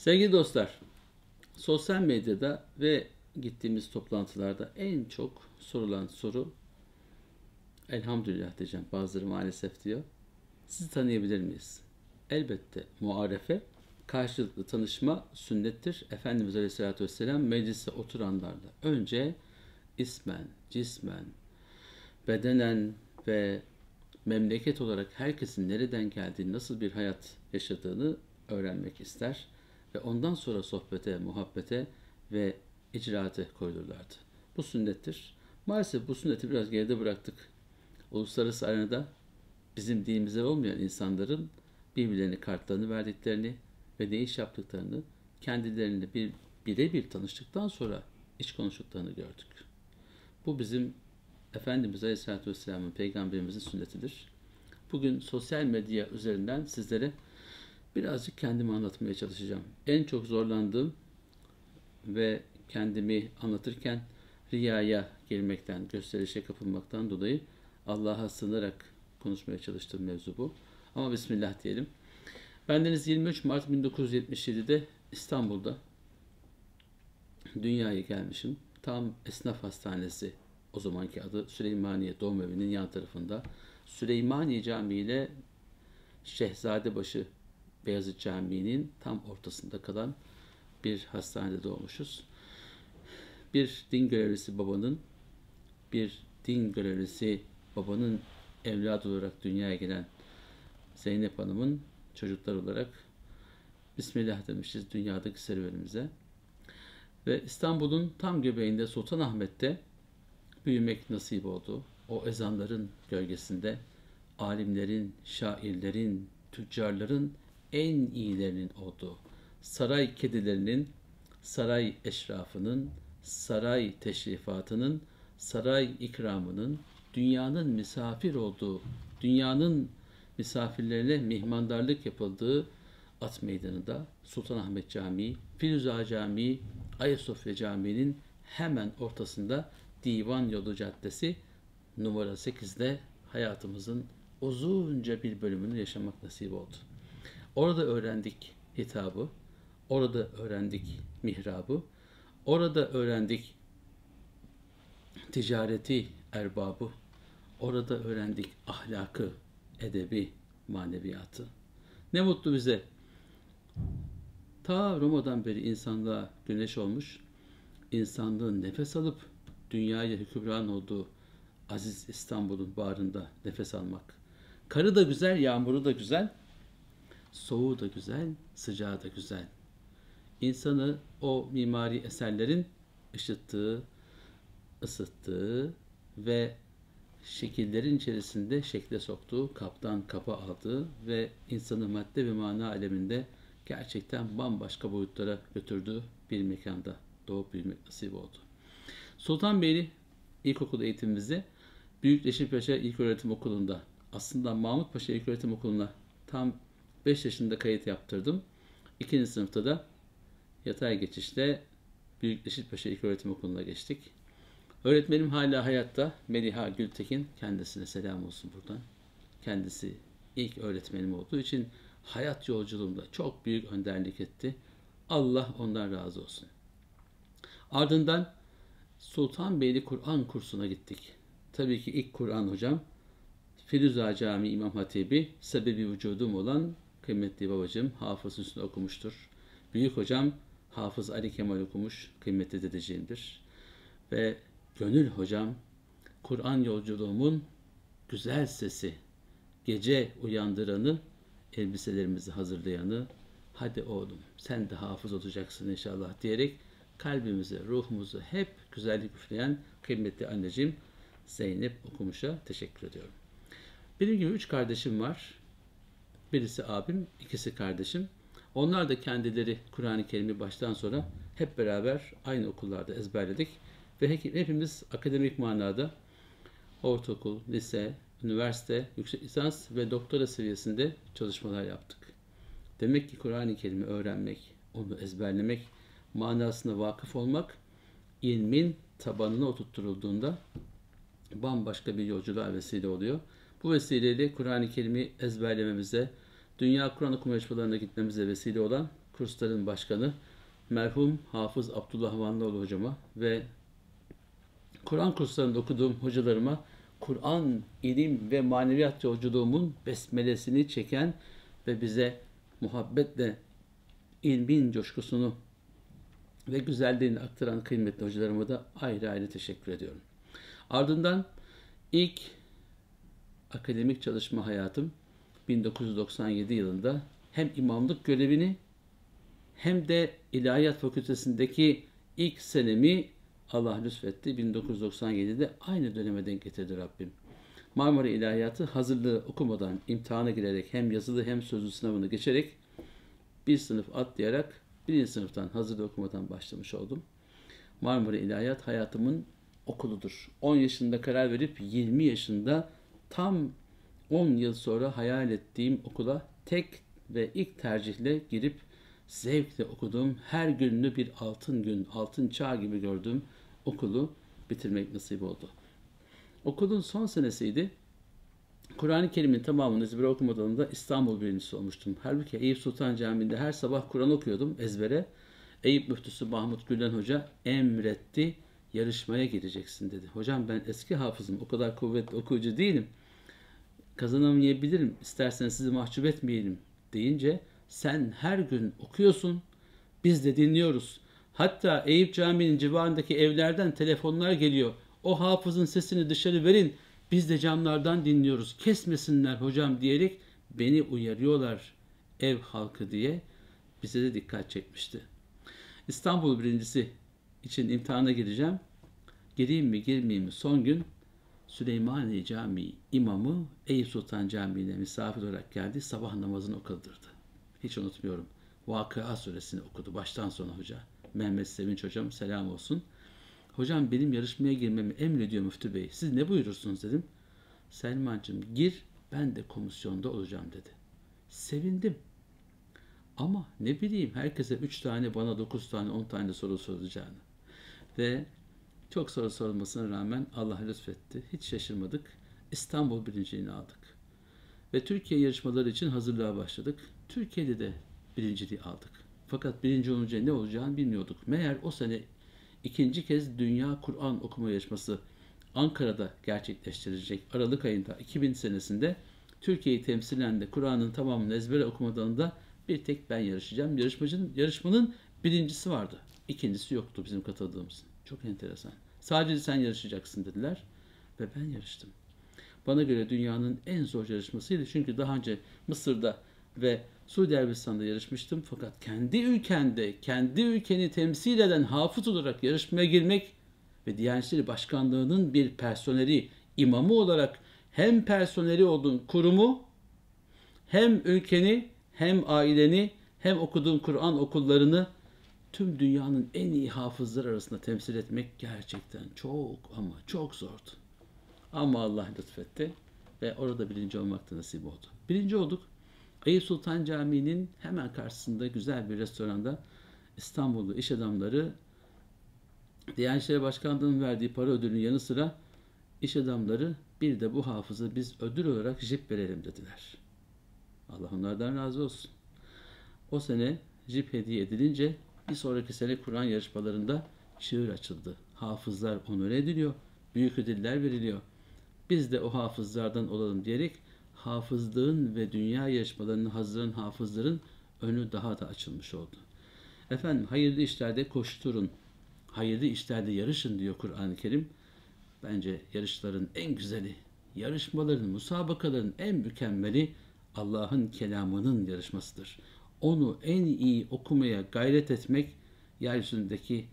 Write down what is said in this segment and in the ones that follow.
Sevgili dostlar, sosyal medyada ve gittiğimiz toplantılarda en çok sorulan soru, elhamdülillah diyeceğim, bazıları maalesef diyor, sizi tanıyabilir miyiz? Elbette muarefe, karşılıklı tanışma sünnettir. Efendimiz Aleyhisselatü Vesselam meclise oturanlarla önce ismen, cismen, bedenen ve memleket olarak herkesin nereden geldiğini, nasıl bir hayat yaşadığını öğrenmek ister ve ondan sonra sohbete, muhabbete ve icraate koyulurlardı. Bu sünnettir. Maalesef bu sünneti biraz geride bıraktık. Uluslararası arenada bizim dinimize olmayan insanların birbirlerine kartlarını verdiklerini ve ne iş yaptıklarını, kendilerini birebir tanıştıktan sonra iş konuştuklarını gördük. Bu bizim Efendimiz Aleyhisselatü Vesselam'ın, Peygamberimizin sünnetidir. Bugün sosyal medya üzerinden sizlere birazcık kendimi anlatmaya çalışacağım. En çok zorlandığım ve kendimi anlatırken riyaya girmekten, gösterişe kapılmaktan dolayı Allah'a sığınarak konuşmaya çalıştığım mevzu bu. Ama Bismillah diyelim. Bendeniz 23 Mart 1977'de İstanbul'da dünyaya gelmişim. Tam Esnaf Hastanesi, o zamanki adı Süleymaniye Doğum Evi'nin yan tarafında, Süleymaniye Camii ile Şehzadebaşı Beyazıt Camii'nin tam ortasında kalan bir hastanede doğmuşuz. Bir din görevlisi babanın evladı olarak dünyaya gelen Zeynep Hanım'ın çocuklar olarak Bismillah demişiz dünyadaki serüvenimize. Ve İstanbul'un tam göbeğinde Sultanahmet'te büyümek nasip oldu. O ezanların gölgesinde alimlerin, şairlerin, tüccarların en iyilerinin olduğu, saray kedilerinin, saray eşrafının, saray teşrifatının, saray ikramının, dünyanın misafir olduğu, dünyanın misafirlerine mihmandarlık yapıldığı At Meydanı'nda Sultanahmet Camii, Firuza Camii, Ayasofya Camii'nin hemen ortasında Divan Yolu Caddesi numara 8'de hayatımızın uzunca bir bölümünü yaşamak nasip oldu. Orada öğrendik hitabı, orada öğrendik mihrabı, orada öğrendik ticareti erbabı, orada öğrendik ahlakı, edebi, maneviyatı. Ne mutlu bize. Ta Roma'dan beri insanlığa güneş olmuş, insanlığın nefes alıp dünyaya hükümran olduğu aziz İstanbul'un bağrında nefes almak. Karı da güzel, yağmuru da güzel, soğuğu da güzel, sıcağı da güzel. İnsanı o mimari eserlerin ışıttığı, ısıttığı ve şekillerin içerisinde şekle soktuğu, kaptan kapa aldığı ve insanı madde ve mana aleminde gerçekten bambaşka boyutlara götürdüğü bir mekanda doğup büyümek nasip oldu. Sultanbeyli İlkokul eğitimimizi Büyükleşirpaşa İlköğretim Okulu'nda, aslında Mahmutpaşa İlköğretim Okulu'na tam 5 yaşında kayıt yaptırdım. 2. sınıfta da yatay geçişte Büyükleşirpaşa İlköğretim Okulu'na geçtik. Öğretmenim hala hayatta, Meliha Gültekin, kendisine selam olsun buradan. Kendisi ilk öğretmenim olduğu için hayat yolculuğumda çok büyük önderlik etti. Allah ondan razı olsun. Ardından Sultanbeyli Kur'an kursuna gittik. Tabii ki ilk Kur'an hocam Firuza Camii İmam Hatibi, sebebi vücudum olan kıymetli babacığım Hafız Hüsnü okumuştur. Büyük hocam Hafız Ali Kemal okumuş, kıymetli dedeciğimdir. Ve Gönül hocam Kur'an yolculuğumun güzel sesi, gece uyandıranı, elbiselerimizi hazırlayanı, hadi oğlum sen de hafız olacaksın inşallah diyerek kalbimize, ruhumuzu hep güzellik üfleyen kıymetli anneciğim Zeynep Okumuş'a teşekkür ediyorum. Benim gibi 3 kardeşim var. Birisi abim, ikisi kardeşim. Onlar da kendileri Kur'an-ı Kerim'i baştan sona hep beraber aynı okullarda ezberledik. Ve hepimiz akademik manada ortaokul, lise, üniversite, yüksek lisans ve doktora seviyesinde çalışmalar yaptık. Demek ki Kur'an-ı Kerim'i öğrenmek, onu ezberlemek, manasına vakıf olmak, ilmin tabanına oturtturulduğunda bambaşka bir yolculuğa vesile oluyor. Bu vesileyle Kur'an-ı Kerim'i ezberlememize, dünya Kur'an okuma yarışmalarına gitmemize vesile olan kursların başkanı merhum Hafız Abdullah Vanlıoğlu hocama ve Kur'an kurslarında okuduğum hocalarıma Kur'an, ilim ve maneviyat yolculuğumun besmelesini çeken ve bize muhabbetle ilmin coşkusunu ve güzelliğini aktaran kıymetli hocalarıma da ayrı ayrı teşekkür ediyorum. Ardından ilk akademik çalışma hayatım 1997 yılında hem imamlık görevini hem de İlahiyat Fakültesindeki ilk senemi Allah lütfetti. 1997'de aynı döneme denk getirdi Rabbim. Marmara İlahiyatı hazırlığı okumadan imtihana girerek hem yazılı hem sözlü sınavını geçerek bir sınıf atlayarak birinci sınıftan hazırlığı okumadan başlamış oldum. Marmara İlahiyat hayatımın okuludur. 10 yaşında karar verip 20 yaşında tam 10 yıl sonra hayal ettiğim okula tek ve ilk tercihle girip zevkle okuduğum, her gününü bir altın gün, altın çağ gibi gördüğüm okulu bitirmek nasip oldu. Okulun son senesiydi. Kur'an-ı Kerim'in tamamını ezbere okumadığımda İstanbul birincisi olmuştum. Halbuki Eyüp Sultan Camii'nde her sabah Kur'an okuyordum ezbere. Eyüp müftüsü Mahmut Gülen Hoca emretti, yarışmaya gireceksin dedi. Hocam ben eski hafızım, o kadar kuvvetli okuyucu değilim. Kazanamayabilirim, isterseniz sizi mahcup etmeyelim deyince sen her gün okuyorsun, biz de dinliyoruz. Hatta Eyüp Camii'nin civarındaki evlerden telefonlar geliyor. O hafızın sesini dışarı verin, biz de camlardan dinliyoruz. Kesmesinler hocam diyerek beni uyarıyorlar ev halkı diye bize de dikkat çekmişti. İstanbul birincisi için imtihana gireceğim. Gireyim mi girmeyeyim mi son gün Süleymaniye Camii imamı Eyüp Sultan Camii'ne misafir olarak geldi. Sabah namazını okudurdu. Hiç unutmuyorum. Vakıa suresini okudu baştan sona hoca. Mehmet Sevinç hocam selam olsun. Hocam benim yarışmaya girmemi emrediyor Müftü Bey. Siz ne buyurursunuz dedim. Selmancığım gir ben de komisyonda olacağım dedi. Sevindim. Ama ne bileyim herkese 3 tane bana 9 tane 10 tane soru soracağını. Ve çok soru sorulmasına rağmen Allah lütfetti. Hiç şaşırmadık. İstanbul birinciliğini aldık. Ve Türkiye yarışmaları için hazırlığa başladık. Türkiye'de de birinciliği aldık. Fakat birinci olunca ne olacağını bilmiyorduk. Meğer o sene ikinci kez Dünya Kur'an Okuma Yarışması Ankara'da gerçekleştirilecek. Aralık ayında 2000 senesinde Türkiye'yi temsilen de Kur'an'ın tamamını ezbere okumadan bir tek ben yarışacağım. Yarışmanın birincisi vardı. İkincisi yoktu bizim katıldığımız. Çok enteresan. Sadece sen yarışacaksın dediler ve ben yarıştım. Bana göre dünyanın en zor yarışmasıydı. Çünkü daha önce Mısır'da ve Suudi Arabistan'da yarışmıştım. Fakat kendi ülkende, kendi ülkeni temsil eden hafız olarak yarışmaya girmek ve Diyanet İşleri Başkanlığı'nın bir personeli, imamı olarak hem personeli olduğun kurumu, hem ülkeni, hem aileni, hem okuduğun Kur'an okullarını tüm dünyanın en iyi hafızları arasında temsil etmek gerçekten çok ama çok zordu. Ama Allah lütfetti ve orada birinci olmak da nasip oldu. Birinci olduk. Eyüp Sultan Camii'nin hemen karşısında güzel bir restoranda İstanbullu iş adamları Diyanet İşleri Başkanlığı'nın verdiği para ödülünün yanı sıra iş adamları bir de bu hafıza biz ödül olarak jip verelim dediler. Allah onlardan razı olsun. O sene jip hediye edilince bir sonraki sene Kur'an yarışmalarında çığır açıldı. Hafızlar onore ediliyor, büyük ödüller veriliyor. Biz de o hafızlardan olalım diyerek hafızlığın ve dünya yarışmalarının hazırlanan hafızların önü daha da açılmış oldu. Efendim hayırlı işlerde koşturun, hayırlı işlerde yarışın diyor Kur'an-ı Kerim. Bence yarışların en güzeli, yarışmaların, musabakaların en mükemmeli Allah'ın kelamının yarışmasıdır. Onu en iyi okumaya gayret etmek yeryüzündeki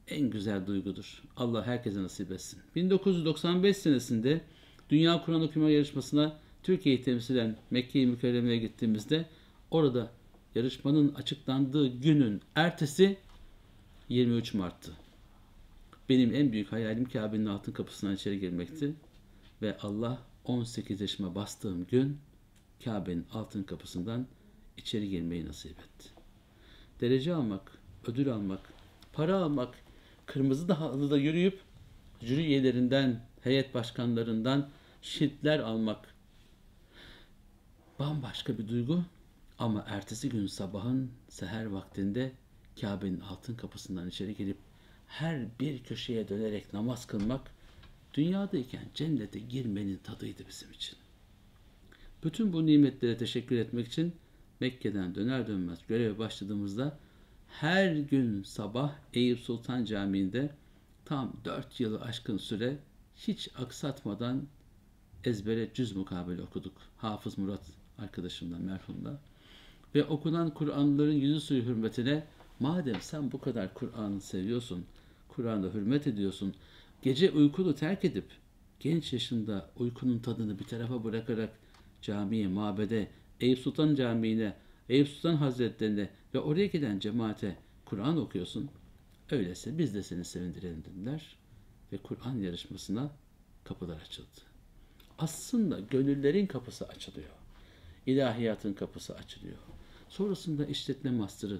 en güzel duygudur. Allah herkese nasip etsin. 1995 senesinde Dünya Kur'an Okuma Yarışması'na Türkiye'yi temsilen Mekke-i Mükerreme'ye gittiğimizde orada yarışmanın açıklandığı günün ertesi 23 Mart'tı. Benim en büyük hayalim Kabe'nin altın kapısından içeri girmekti. Ve Allah 18 yaşıma bastığım gün Kabe'nin altın kapısından içeri girmeyi nasip etti. Derece almak, ödül almak, para almak, kırmızı halıda yürüyüp jüri üyelerinden, heyet başkanlarından şiltler almak bambaşka bir duygu. Ama ertesi gün sabahın seher vaktinde Kabe'nin altın kapısından içeri girip her bir köşeye dönerek namaz kılmak, dünyadayken cennete girmenin tadıydı bizim için. Bütün bu nimetlere teşekkür etmek için Mekke'den döner dönmez göreve başladığımızda her gün sabah Eyüp Sultan Camii'nde tam 4 yılı aşkın süre hiç aksatmadan ezbere cüz mukabele okuduk. Hafız Murat arkadaşımla, merhumla. Ve okunan Kur'anların yüzü suyu hürmetine, madem sen bu kadar Kur'an'ı seviyorsun, Kur'an'a hürmet ediyorsun, gece uykunu terk edip genç yaşında uykunun tadını bir tarafa bırakarak camiye, mabede, Eyüp Sultan Camii'ne, Eyüp Sultan Hazretleri'ne ve oraya giden cemaate Kur'an okuyorsun. Öyleyse biz de seni sevindirelim dediler ve Kur'an yarışmasına kapılar açıldı. Aslında gönüllerin kapısı açılıyor. İlahiyatın kapısı açılıyor. Sonrasında işletme master'ı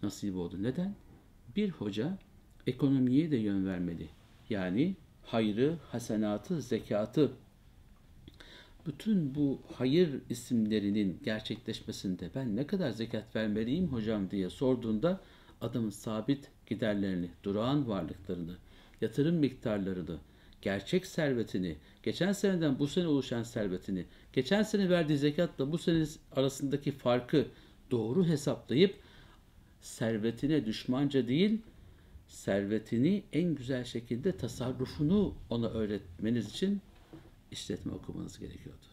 nasip oldu. Neden? Bir hoca ekonomiye de yön vermeli. Yani hayrı, hasenatı, zekatı, bütün bu hayır isimlerinin gerçekleşmesinde ben ne kadar zekat vermeliyim hocam diye sorduğunda adamın sabit giderlerini, durağan varlıklarını, yatırım miktarlarını, gerçek servetini, geçen seneden bu sene oluşan servetini, geçen sene verdiği zekatla bu sene arasındaki farkı doğru hesaplayıp servetine düşmanca değil, servetini en güzel şekilde tasarrufunu ona öğretmeniz için işletme okumanız gerekiyordu.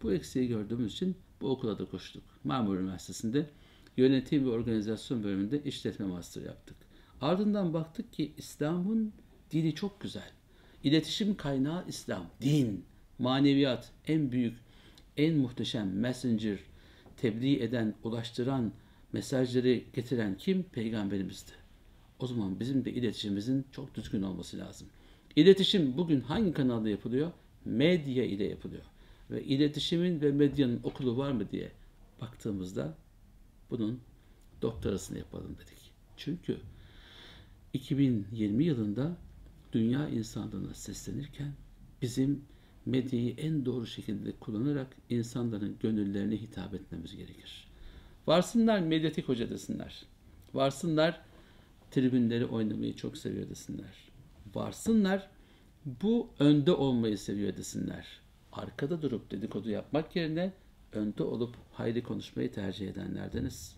Bu eksiği gördüğümüz için bu okula da koştuk. Marmara Üniversitesi'nde yönetim ve organizasyon bölümünde işletme master yaptık. Ardından baktık ki İslam'ın dili çok güzel. İletişim kaynağı İslam, din, maneviyat, en büyük, en muhteşem messenger, tebliğ eden, ulaştıran, mesajları getiren kim? Peygamberimizdi. O zaman bizim de iletişimimizin çok düzgün olması lazım. İletişim bugün hangi kanalda yapılıyor? Medya ile yapılıyor. Ve iletişimin ve medyanın okulu var mı diye baktığımızda bunun doktorasını yapalım dedik. Çünkü 2020 yılında dünya insanlığına seslenirken bizim medyayı en doğru şekilde kullanarak insanların gönüllerine hitap etmemiz gerekir. Varsınlar medyatik hoca desinler. Varsınlar tribünleri oynamayı çok seviyor desinler. Varsınlar bu önde olmayı seviyor desinler. Arkada durup dedikodu yapmak yerine önde olup hayri konuşmayı tercih edenlerdeniz.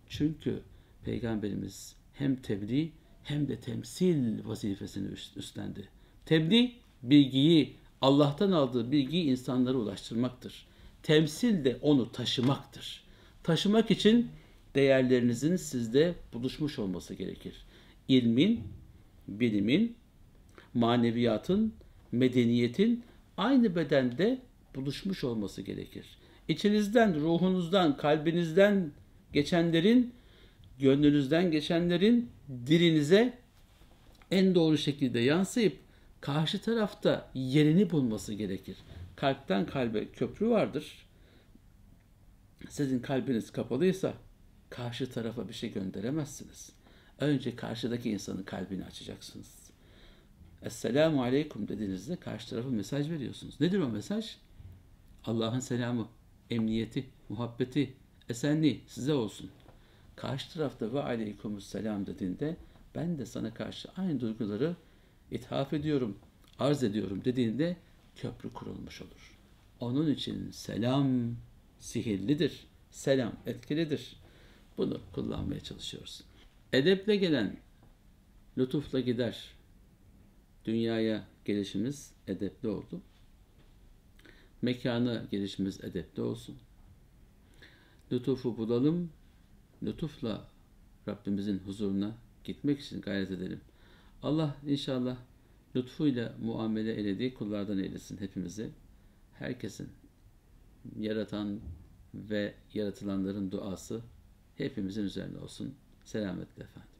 Çünkü Peygamberimiz hem tebliğ hem de temsil vazifesini üstlendi. Tebliğ, bilgiyi, Allah'tan aldığı bilgiyi insanlara ulaştırmaktır. Temsil de onu taşımaktır. Taşımak için değerlerinizin sizde buluşmuş olması gerekir. İlmin, bilimin, maneviyatın, medeniyetin aynı bedende buluşmuş olması gerekir. İçinizden, ruhunuzdan, kalbinizden geçenlerin, gönlünüzden geçenlerin dilinize en doğru şekilde yansıyıp karşı tarafta yerini bulması gerekir. Kalpten kalbe köprü vardır. Sizin kalbiniz kapalıysa karşı tarafa bir şey gönderemezsiniz. Önce karşıdaki insanın kalbini açacaksınız. Esselamu aleyküm dediğinizde karşı tarafa mesaj veriyorsunuz. Nedir o mesaj? Allah'ın selamı, emniyeti, muhabbeti, esenliği size olsun. Karşı tarafta ve aleykümselam dediğinde ben de sana karşı aynı duyguları ithaf ediyorum, arz ediyorum dediğinde köprü kurulmuş olur. Onun için selam sihirlidir, selam etkilidir. Bunu kullanmaya çalışıyoruz. Edeple gelen lütufla gider. Dünyaya gelişimiz edepli oldu. Mekana gelişimiz edepli olsun. Lütufu bulalım, lütufla Rabbimizin huzuruna gitmek için gayret edelim. Allah inşallah lütfuyla muamele eylediği kullardan eylesin hepimizi. Herkesin, yaratan ve yaratılanların duası hepimizin üzerine olsun. Selametle efendim.